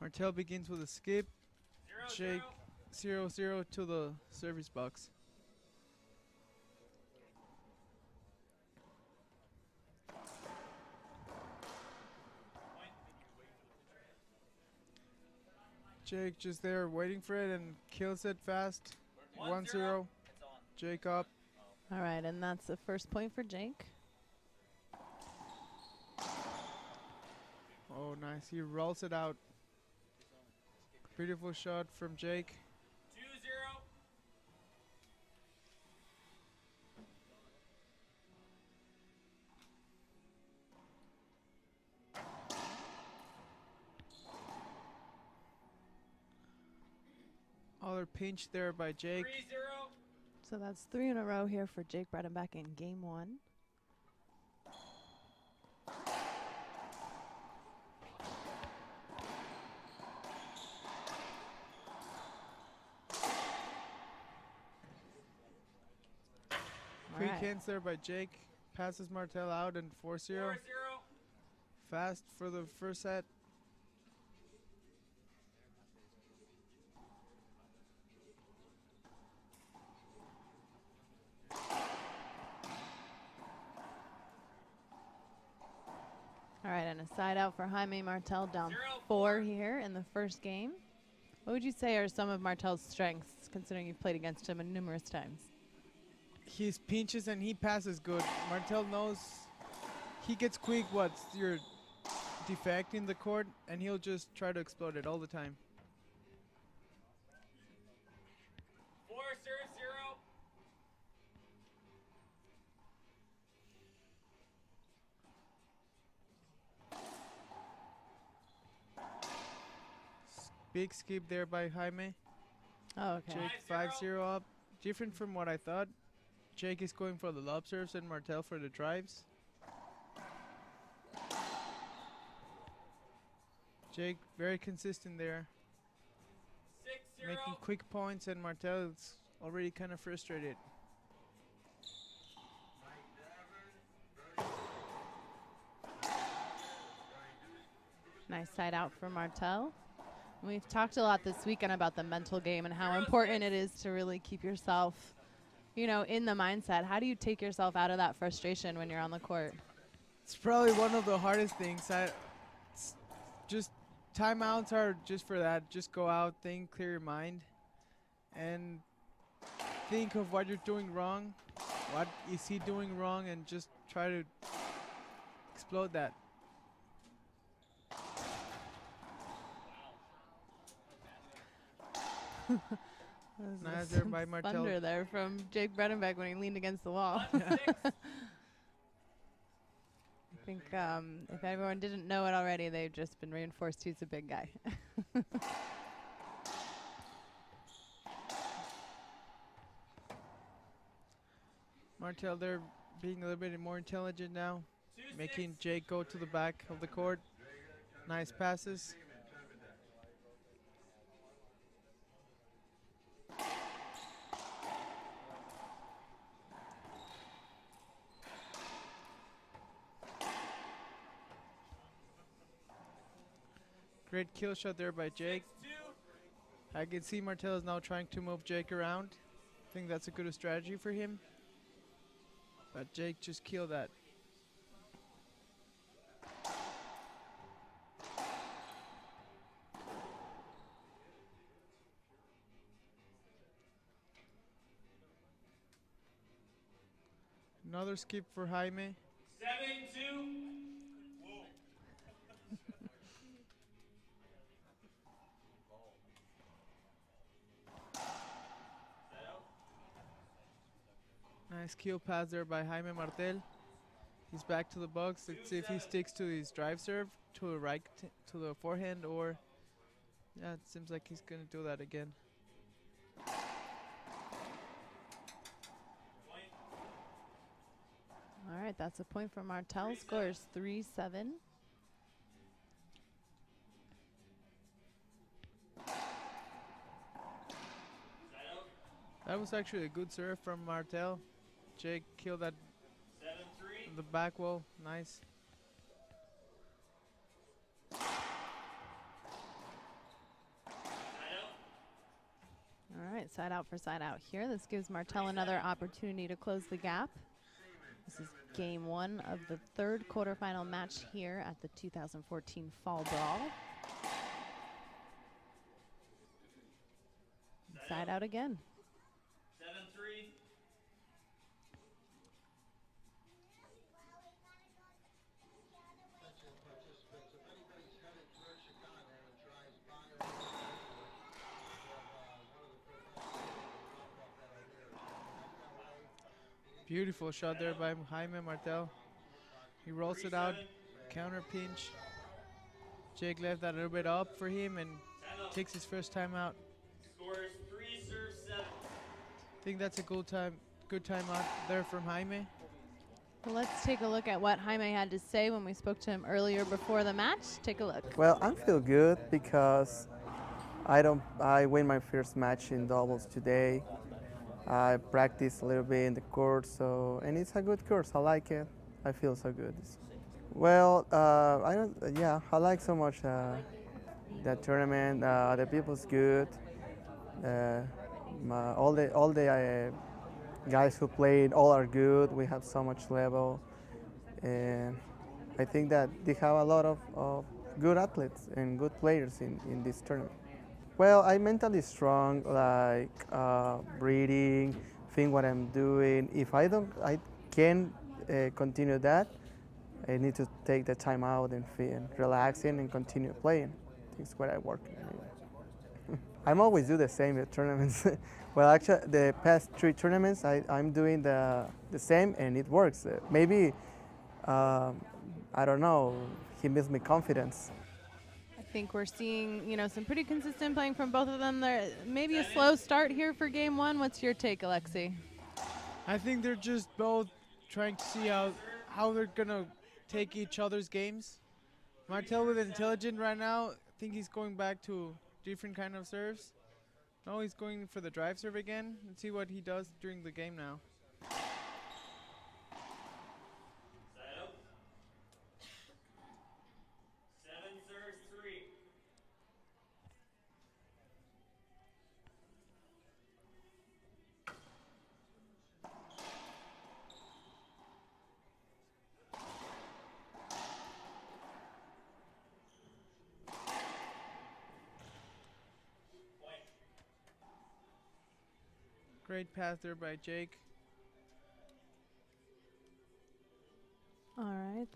Martell begins with a skip. Jake 0-0 to the service box. Jake just there waiting for it and kills it fast. 1-0. Jake up. All right, and that's the first point for Jake. Oh, nice. He rolls it out. Beautiful shot from Jake. 2-0. Other pinch there by Jake. 3-0. So that's 3 in a row here for Jake Bredenbeck in game 1. Quick hands there by Jake. Passes Martell out and 4-0. 4-0. Fast for the first set. All right, and a side out for Jaime Martell, down 4 here in the first game. What would you say are some of Martell's strengths, considering you've played against him numerous times? His pinches and he passes good. Martell knows he gets quick what's your defect in the court, and he'll just try to explode it all the time. 4-0. Big skip there by Jaime. Oh, okay. Jake 5-0 up. Different from what I thought. Jake is going for the lob serves and Martell for the drives. Jake very consistent there. 6-0. Making quick points, and Martell is already kind of frustrated. Nice side out for Martell. We've talked a lot this weekend about the mental game and how important it is to really keep yourself, you know, in the mindset. How do you take yourself out of that frustration when you're on the court? It's probably one of the hardest things. Just timeouts are just for that. Just go out, think, clear your mind, and think of what you're doing wrong. What is he doing wrong, and just try to explode that. Nice there by Martell. Thunder there from Jake Bredenbeck when he leaned against the wall. I think if everyone didn't know it already, they've just been reinforced he's a big guy. Martell there being a little bit more intelligent now, making Jake go to the back of the court. Nice passes. Great kill shot there by Jake. I can see Martell is now trying to move Jake around. I think that's a good strategy for him. But Jake just killed that. Another skip for Jaime. 7-2. Nice kill pass there by Jaime Martell. He's back to the box. Let's see if he sticks to his drive serve, to the right, to the forehand, or yeah, it seems like he's gonna do that again. right, that's a point for Martell. Score is 3-7. That was actually a good serve from Martell. Jake killed that 7-3. the back wall. Nice. All right, side out for side out here. This gives Martell another opportunity to close the gap. This is game one of the third quarterfinal match here at the 2014 Fall Brawl. Side out again. 7-3. Beautiful shot there by Jaime Martell. He rolls it out, counter pinch. Jake left that a little bit up for him and takes his first time out. Scores 3 serve 7. I think that's a good timeout there from Jaime. Well, let's take a look at what Jaime had to say when we spoke to him earlier before the match. Take a look. Well, I feel good because I win my first match in doubles today. I practiced a little bit in the court, and it's a good course. I like it. I feel so good. Well, I like so much the tournament. The people's good. All the guys who played all are good. We have so much level, and I think that they have a lot of good athletes and good players in this tournament. Well, I'm mentally strong, like breathing, think what I'm doing. If I can continue that, I need to take the time out and relaxing and continue playing. That's what I work on. I'm always do the same at tournaments. Well, actually, the past 3 tournaments, I'm doing the same and it works. Maybe, I don't know, he gives me confidence. I think we're seeing, some pretty consistent playing from both of them. There maybe a slow start here for game one. What's your take, Alexi? I think they're just both trying to see how they're gonna take each other's games. Martell with intelligent right now. I think he's going back to different kind of serves. No, he's going for the drive serve again. Let's see what he does during the game now. Great pass there by Jake. All right.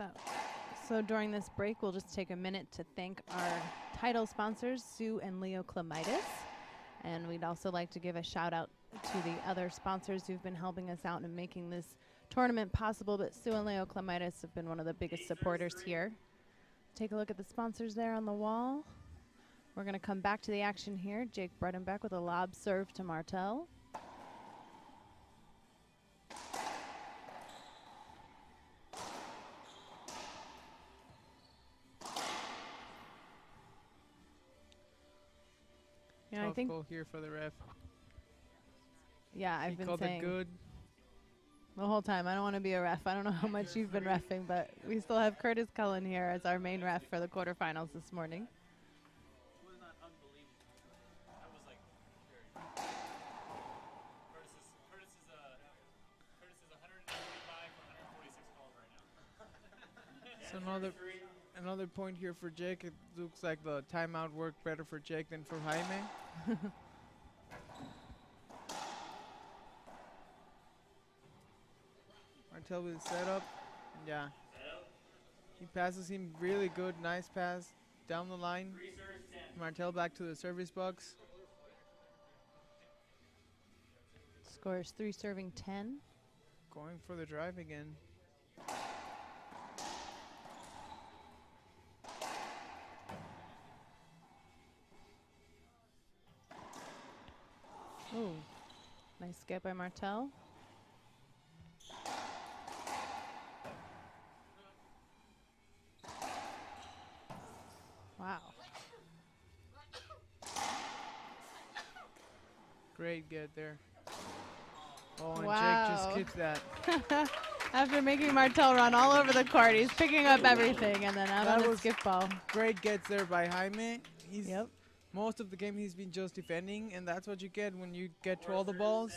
So during this break, we'll just take a minute to thank our title sponsors, Sue and Leo Clemitis. And we'd also like to give a shout out to the other sponsors who've been helping us out and making this tournament possible. But Sue and Leo Clemitis have been one of the biggest supporters here. Take a look at the sponsors there on the wall. We're going to come back to the action here. Jake Bredenbeck with a lob serve to Martell. Yeah, I think goal here for the ref. Yeah, I've been called saying it good. the whole time, I don't want to be a ref. I don't know how much you've been reffing, but we still have Curtis Cullen here as our main ref for the quarterfinals this morning. Wasn't that unbelievable? That was like Curtis is 185 for 146 calls right now. So another point here for Jake. It looks like the timeout worked better for Jake than for Jaime. Martell with the setup. Yeah. He passes him really good. Nice pass down the line. Martell back to the service box. Scores 3 serving 10. Going for the drive again. Ooh, nice skip by Martell. Great get there. Oh, and Wow. Jake just skips that. After making Martell run all over the court, he's picking up everything and then out That on a was skip ball. Great gets there by Jaime. He's Yep. most of the game he's been just defending, and that's what you get when you get to all the balls.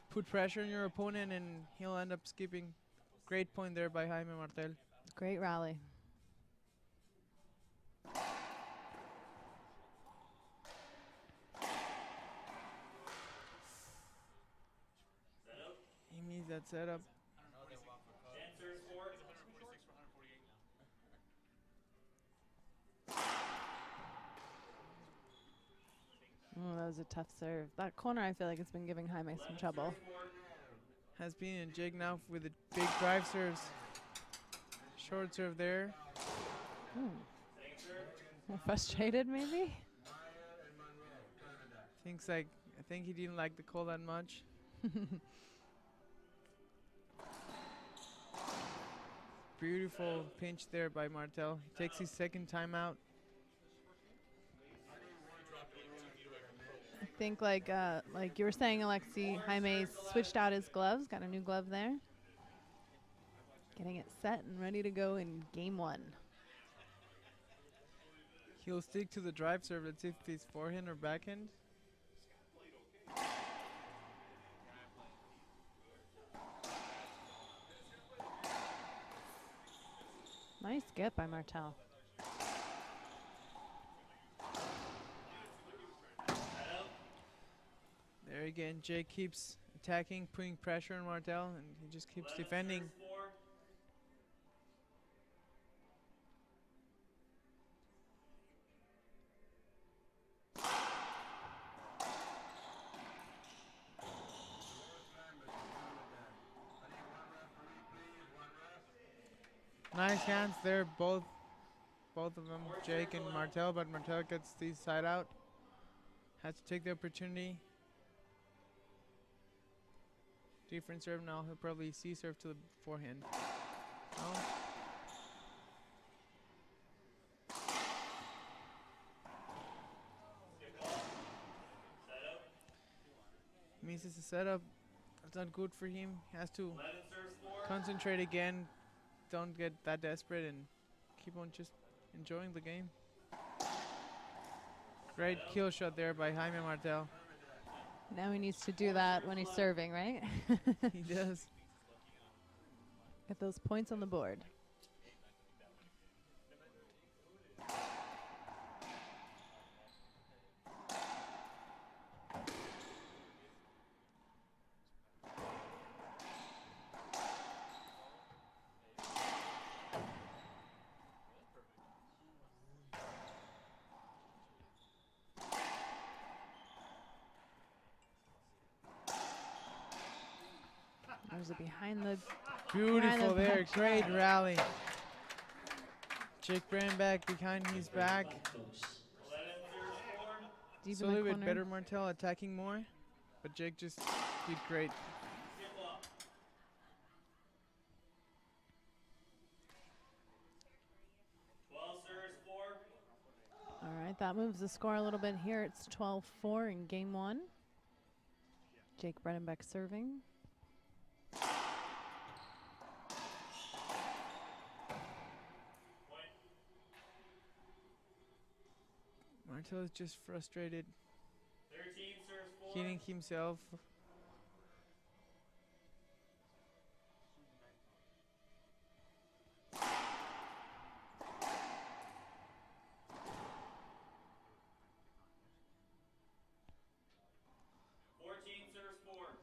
Put pressure on your opponent, and he'll end up skipping. Great point there by Jaime Martell. Great rally. He needs that setup. Oh, that was a tough serve. That corner, I feel like it's been giving Jaime some trouble. Has been in Jake now with the big drive serves. Short serve there. More frustrated, maybe? I think he didn't like the call that much. Beautiful pinch there by Martell. He takes his second timeout. I think like you were saying, Alexi, Jaime switched out his gloves, got a new glove there. Getting it set and ready to go in game one. He'll stick to the drive serve. Let's see if it's forehand or backhand. Nice get by Martell. There again, Jake keeps attacking, putting pressure on Martell, and he just keeps defending. Nice hands there, both of them, Jake and Martell, but Martell gets the side out. Has to take the opportunity. Different serve now. He'll probably C-serve to the forehand. Oh. Misses the setup. That's not good for him. He has to concentrate again. Don't get that desperate and keep on just enjoying the game. Great kill shot there by Jaime Martell. Now he needs to do that when he's serving, right? He does. Get those points on the board. There's a behind the Beautiful there. punch. Great rally. Jake Bredenbeck behind his back. Deep So in a the little bit corner. better Martell attacking more, but Jake just did great. All right, that moves the score a little bit here. It's 12-4 in game one. Jake Bredenbeck serving. Martell is just frustrated, hitting himself.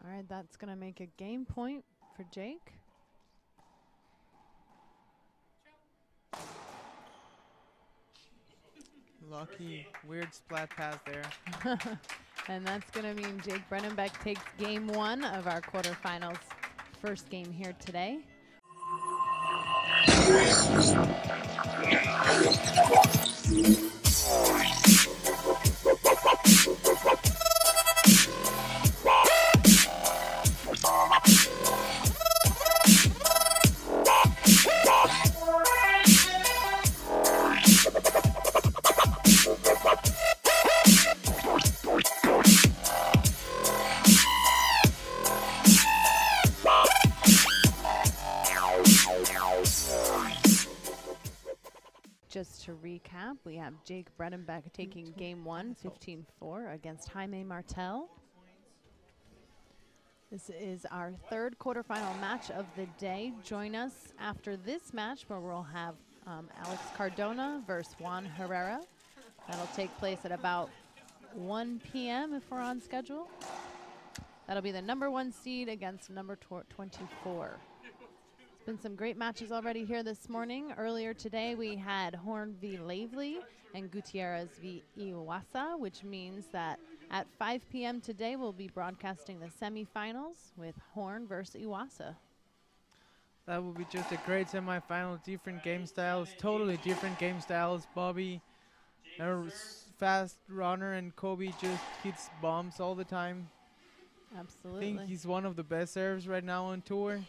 All right, that's going to make a game point for Jake. Lucky, weird splat pass there. And that's going to mean Jake Bredenbeck takes game one of our quarterfinals. First game here today. just to recap, we have Jake Bredenbeck taking game 1, 15-4 against Jaime Martell. This is our third quarterfinal match of the day. Join us after this match where we'll have Alex Cardona versus Juan Herrera. That'll take place at about 1 p.m. if we're on schedule. That'll be the #1 seed against number 24. It's been some great matches already here this morning. Earlier today we had Horn v. Lavely and Gutierrez v. Iwasa, which means that at 5 p.m. today we'll be broadcasting the semifinals with Horn versus Iwasa. That will be just a great semifinal. Different game styles, totally different game styles. Bobby, a fast runner, and Kobe just hits bombs all the time. Absolutely. I think he's one of the best servers right now on tour.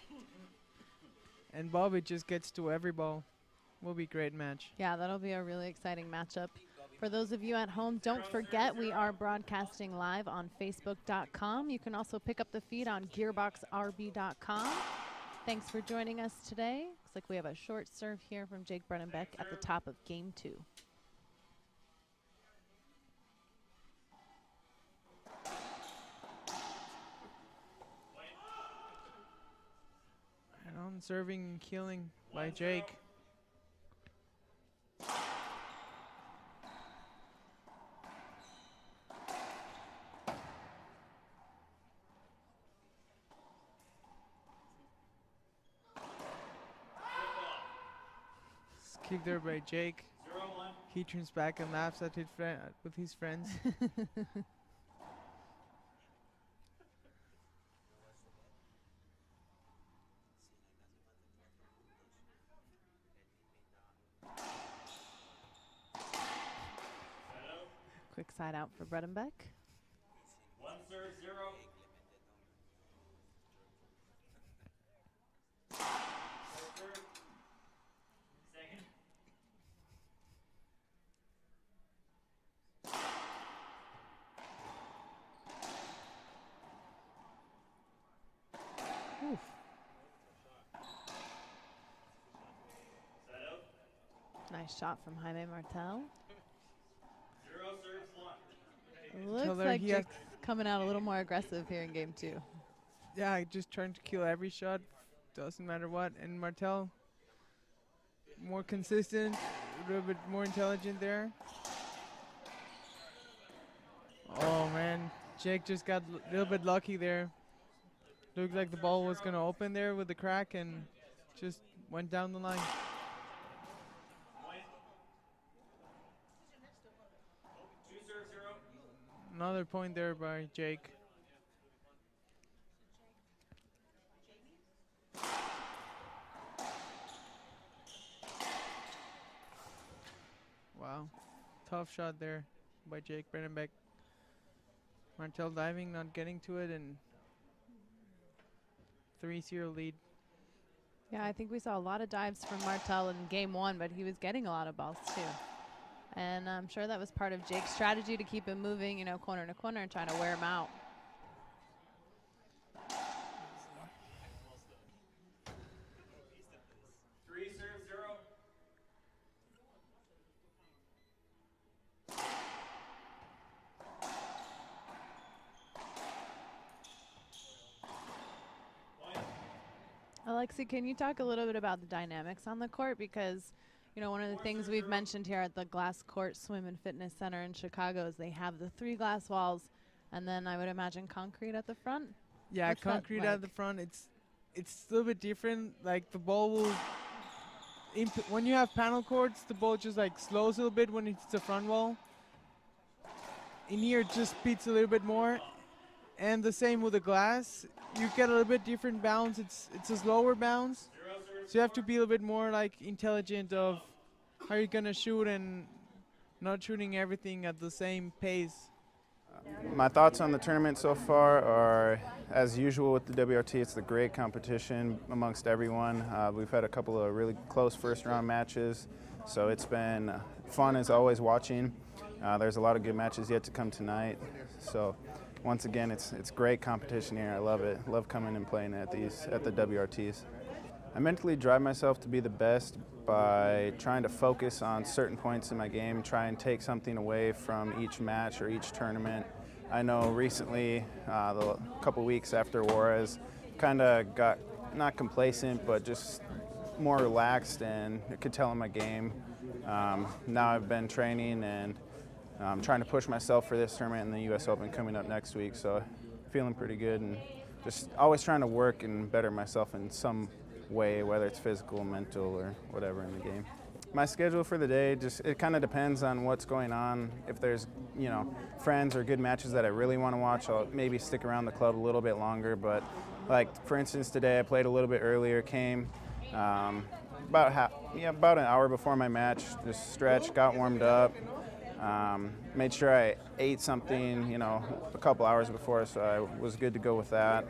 And Bobby just gets to every ball. Will be a great match. Yeah, that'll be a really exciting matchup. For those of you at home, don't forget we are broadcasting live on Facebook.com. You can also pick up the feed on GearboxRB.com. Thanks for joining us today. Looks like we have a short serve here from Jake Bredenbeck at the top of game 2. And on serving and killing by Jake. Kick there by Jake. He turns back and laughs at his with his friends. Quick side out for Bredenbeck. 1 serve 0. Second. Oof. Set up. Nice shot from Jaime Martell. 0 serves 1. Looks her like he has- Jake's coming out a little more aggressive here in game 2. Yeah, just trying to kill every shot. Doesn't matter what. And Martell, more consistent, a little bit more intelligent there. Oh man, Jake just got a little bit lucky there. Looked like the ball was gonna open there with the crack and just went down the line. Point. 2 serve 0. Another point there by Jake. Wow, tough shot there by Jake Bredenbeck. Martell diving, not getting to it, and 3-0 lead. Yeah, I think we saw a lot of dives from Martell in game 1, but he was getting a lot of balls too. And I'm sure that was part of Jake's strategy to keep him moving, you know, corner to corner and trying to wear him out. Three serve 0. Alexi, can you talk a little bit about the dynamics on the court? Because, you know, one of the things we've mentioned here at the Glass Court Swim and Fitness Center in Chicago is they have the 3 glass walls and then I would imagine concrete at the front. Yeah, What's that concrete like? at the front. It's a little bit different. Like the ball will, when you have panel courts, the ball just like slows a little bit when it's the front wall. In here, it just speeds a little bit more, and the same with the glass. You get a little bit different bounce. It's a slower bounce, so you have to be a little bit more like intelligent of how you're gonna shoot and not shooting everything at the same pace. My thoughts on the tournament so far are, as usual with the WRT, it's a great competition amongst everyone. We've had a couple of really close first-round matches, so it's been fun as always watching. There's a lot of good matches yet to come tonight. So once again, it's great competition here. I love it. Love coming and playing at the WRTs. I mentally drive myself to be the best by trying to focus on certain points in my game, try and take something away from each match or each tournament. I know recently, the couple weeks after Juarez, kind of got not complacent, but just more relaxed, and I could tell in my game. Now I've been training and trying to push myself for this tournament and the U.S. Open coming up next week, so feeling pretty good and just always trying to work and better myself in some way, whether it's physical, mental, or whatever in the game. My schedule for the day, it kind of depends on what's going on. If there's, friends or good matches that I really want to watch, I'll maybe stick around the club a little bit longer. But like, for instance, today I played a little bit earlier, came about an hour before my match, just stretched, got warmed up, made sure I ate something, a couple hours before, so I was good to go with that.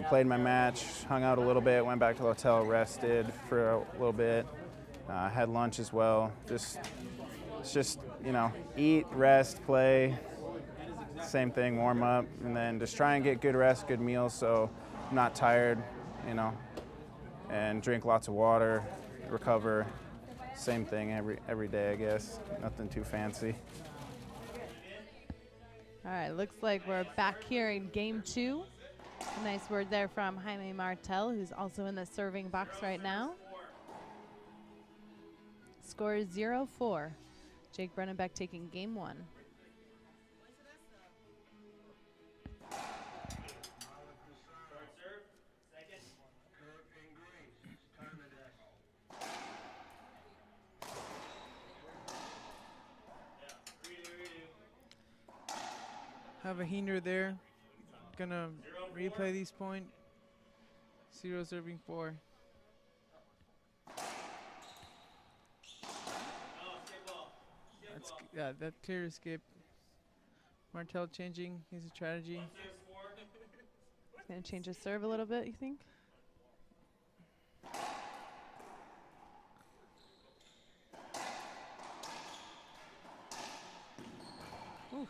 Played my match, hung out a little bit, went back to the hotel, rested for a little bit, had lunch as well. It's just, eat, rest, play, same thing, warm up, and then just try and get good rest, good meals, so I'm not tired, and drink lots of water, recover. Same thing every day, I guess. Nothing too fancy. All right, looks like we're back here in game 2. A nice word there from Jaime Martell, who's also in the serving box right now. Score is 0-4. Jake Bredenbeck taking game 1. Have a hinder there. Gonna replay these point. 0 serving 4. That clear skip. Martell changing his strategy. He's gonna change his serve a little bit, you think? Oof.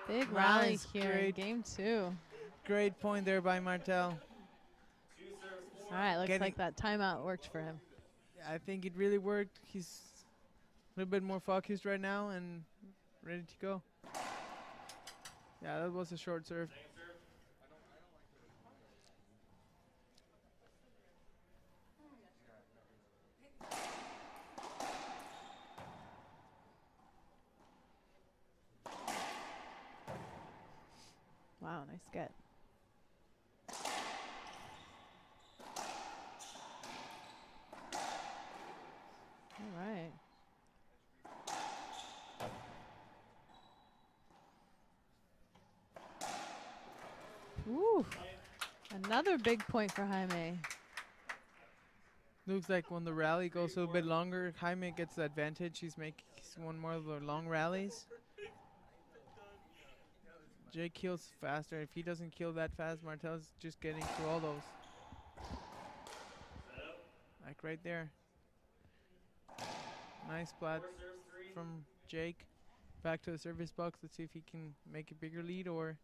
Big rally Nice, here in game 2. Great point there by Martell. All right, looks like that timeout worked for him. I think it really worked. He's a little bit more focused right now and ready to go. Yeah, that was a short serve. Wow, nice get. All right. Ooh, another big point for Jaime. Looks like when the rally goes a little bit longer, Jaime gets the advantage. He's one more of the long rallies. Jake kills faster. If he doesn't kill that fast, Martell's just getting through all those. Like right there. Nice splat from Jake. Back to the service box. Let's see if he can make a bigger lead or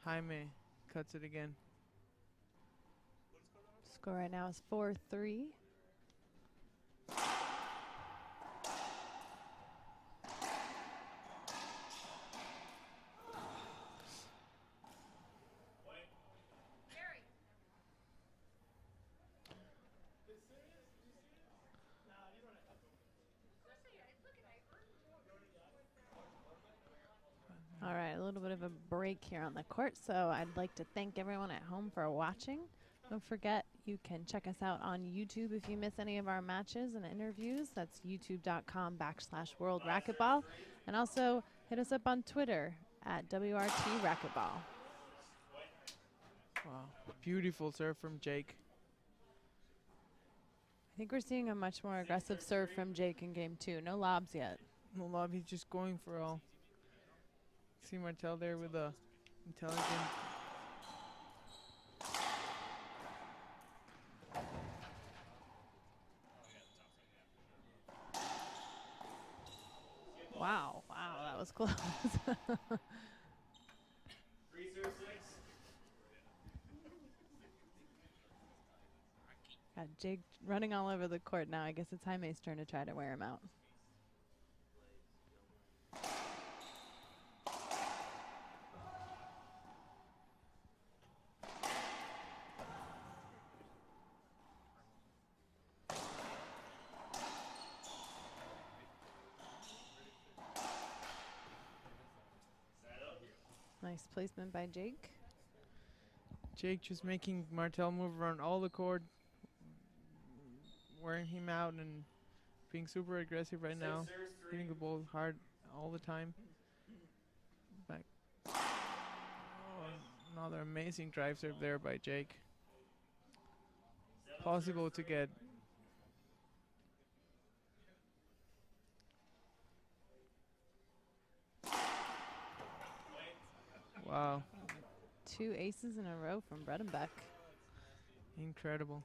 Jaime cuts it again. Score right now is 4-3. All right, a little bit of a break here on the court, so I'd like to thank everyone at home for watching. Don't forget, you can check us out on YouTube if you miss any of our matches and interviews. That's youtube.com/World Racquetball. And also hit us up on Twitter at WRT Racquetball. Wow, beautiful serve from Jake. I think we're seeing a much more aggressive serve from Jake in game 2. No lobs yet. No lob, he's just going for all. See Martell there with a intelligent. Wow, that was close. Got Jake running all over the court now. I guess it's Jaime's turn to try to wear him out. Nice placement by Jake. Jake just making Martell move around all the court, wearing him out and being super aggressive right now, hitting the ball hard all the time. Back. Oh, another amazing drive serve there by Jake. Possible to get. Wow. 2 aces in a row from Bredenbeck. Incredible.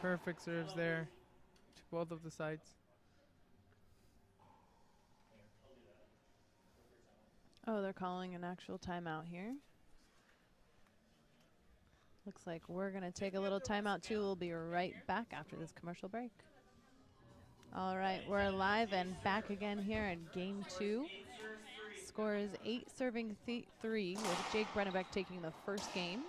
Perfect serves there to both of the sides. Oh, they're calling an actual timeout here. Looks like we're going to take a little timeout too. We'll be right back after this commercial break. All right, we're live and back again here in game 2. Score is 8-3 with Jake Bredenbeck taking the first game.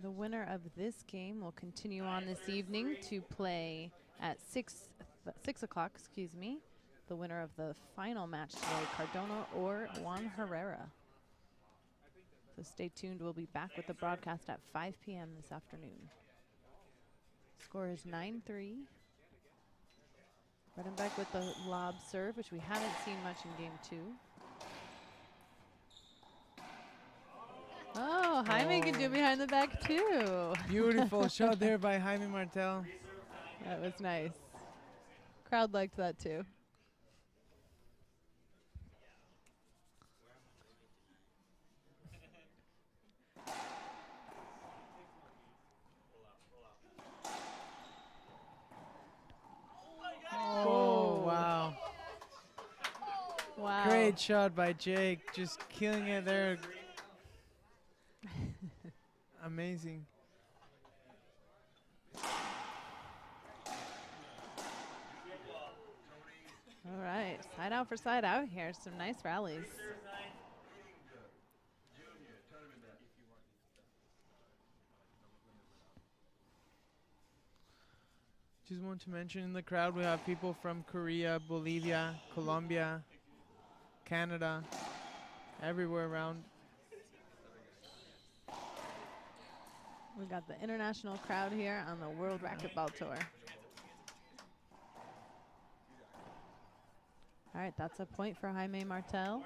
The winner of this game will continue on this evening to play at 6 o'clock, excuse me. The winner of the final match today, Cardona or Juan Herrera. So stay tuned. We'll be back with the broadcast at 5 p.m. this afternoon. Score is 9-3. Bredenbeck with the lob serve, which we haven't seen much in game 2. Oh, Jaime can do behind the back too. Beautiful shot there by Jaime Martell. That was nice. Crowd liked that too. Oh, wow. Wow. Great shot by Jake. Just killing it there. Amazing. All right, side out for side out here. Some nice rallies. Just want to mention in the crowd we have people from Korea, Bolivia, Colombia, Canada, everywhere around. We got the international crowd here on the World Racquetball Tour. All right, that's a point for Jaime Martell.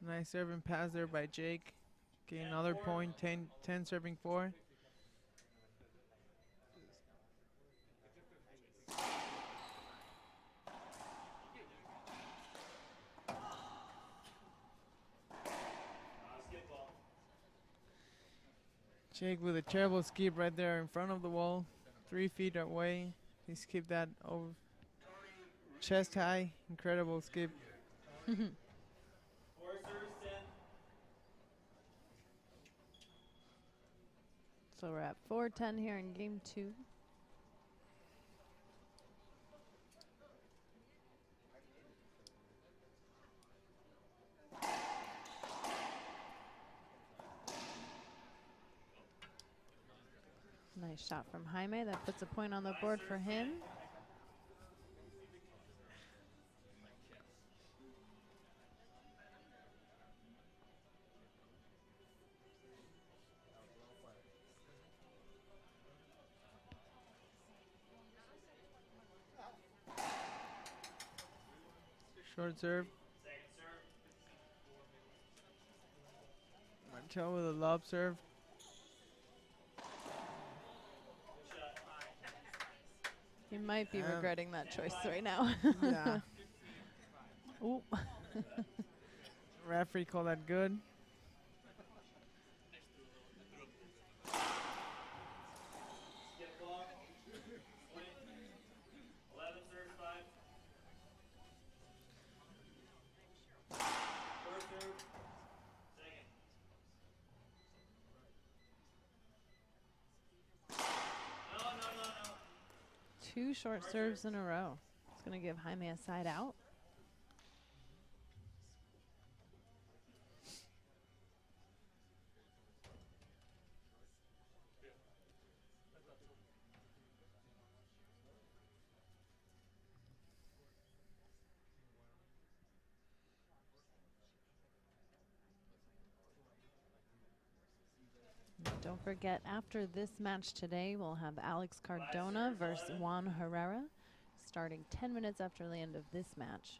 Nice serving pass there by Jake. Getting another point, 10 serving 4. Jake with a terrible skip right there in front of the wall. 3 feet away. He skipped that over chest high. Incredible skip. So we're at 4-10 here in game 2. Nice shot from Jaime. That puts a point on the board for him. Short serve. Martell with a lob serve. He might be regretting that choice right now. Yeah. Ooh. Referee called that good. Two short serves in a row. It's going to give Jaime a side out. Don't forget, after this match today, we'll have Alex Cardona versus Juan Herrera, starting 10 minutes after the end of this match.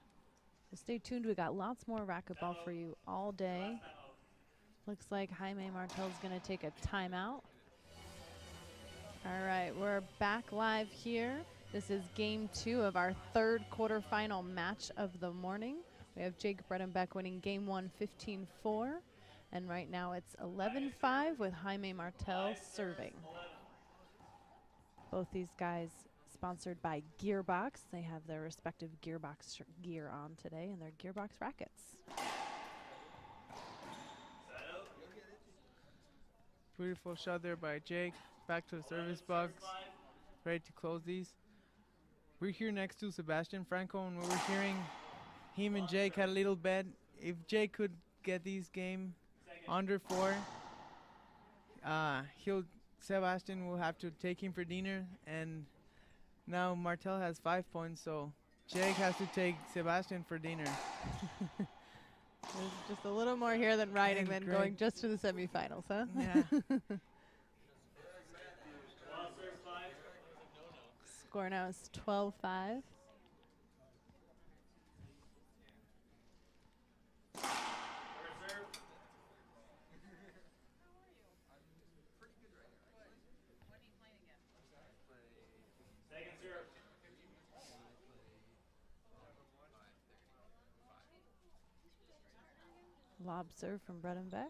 So stay tuned. We got lots more racquetball for you all day. Looks like Jaime Martell's going to take a timeout. All right, we're back live here. This is game 2 of our third quarterfinal match of the morning. We have Jake Bredenbeck winning game 1 15-4. And right now it's 11-5 with Jaime Martell serving. Both these guys sponsored by Gearbox. They have their respective Gearbox gear on today and their Gearbox rackets. Beautiful shot there by Jake. Back to the service box. Ready to close these. We're here next to Sebastian Franco, and we were hearing him and Jake had a little bet. If Jake could get these game under 4, Sebastian will have to take him for dinner, and now Martell has 5 points, so Jake has to take Sebastian for dinner. There's just a little more here than riding than going just to the semifinals, huh? Yeah. Score now is 12-5. Lob serve from Bredenbeck.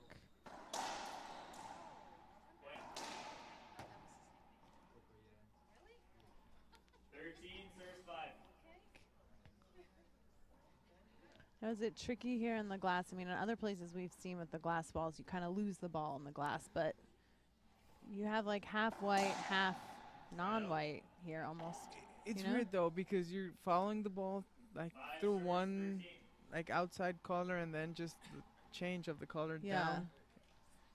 Now, is it tricky here in the glass? I mean, in other places we've seen with the glass balls, you kind of lose the ball in the glass, but you have like half white, half non-white here almost. It's weird though, because you're following the ball like through one like outside color and then just the change of the color down.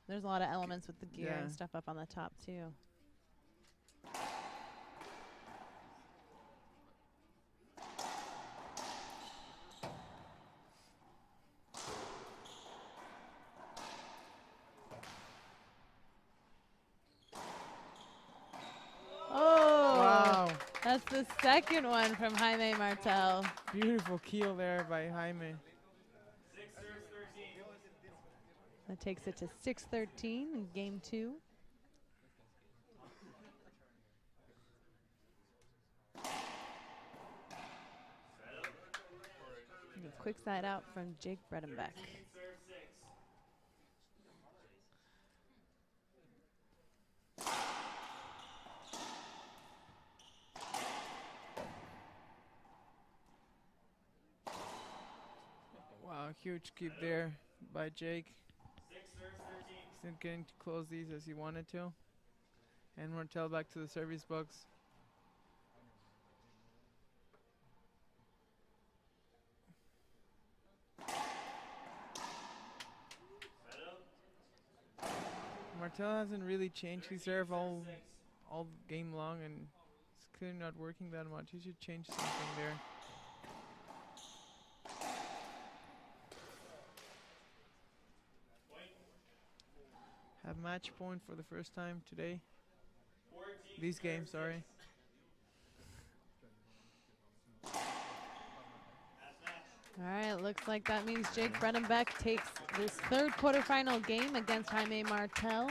There's a lot of elements with the gear and stuff up on the top too. Oh, wow. That's the second one from Jaime Martell. Beautiful keel there by Jaime. That takes it to 6-13 in game 2. A quick side out from Jake Bredenbeck. Wow, huge keep there by Jake. He's not getting to close these as he wanted to. And Martell back to the service box. Martell hasn't really changed his serve all game long, and it's clearly not working that much. He should change something there. Have match point for the first time today. These games, sorry. All right, looks like that means Jake Bredenbeck takes this third quarterfinal game against Jaime Martell.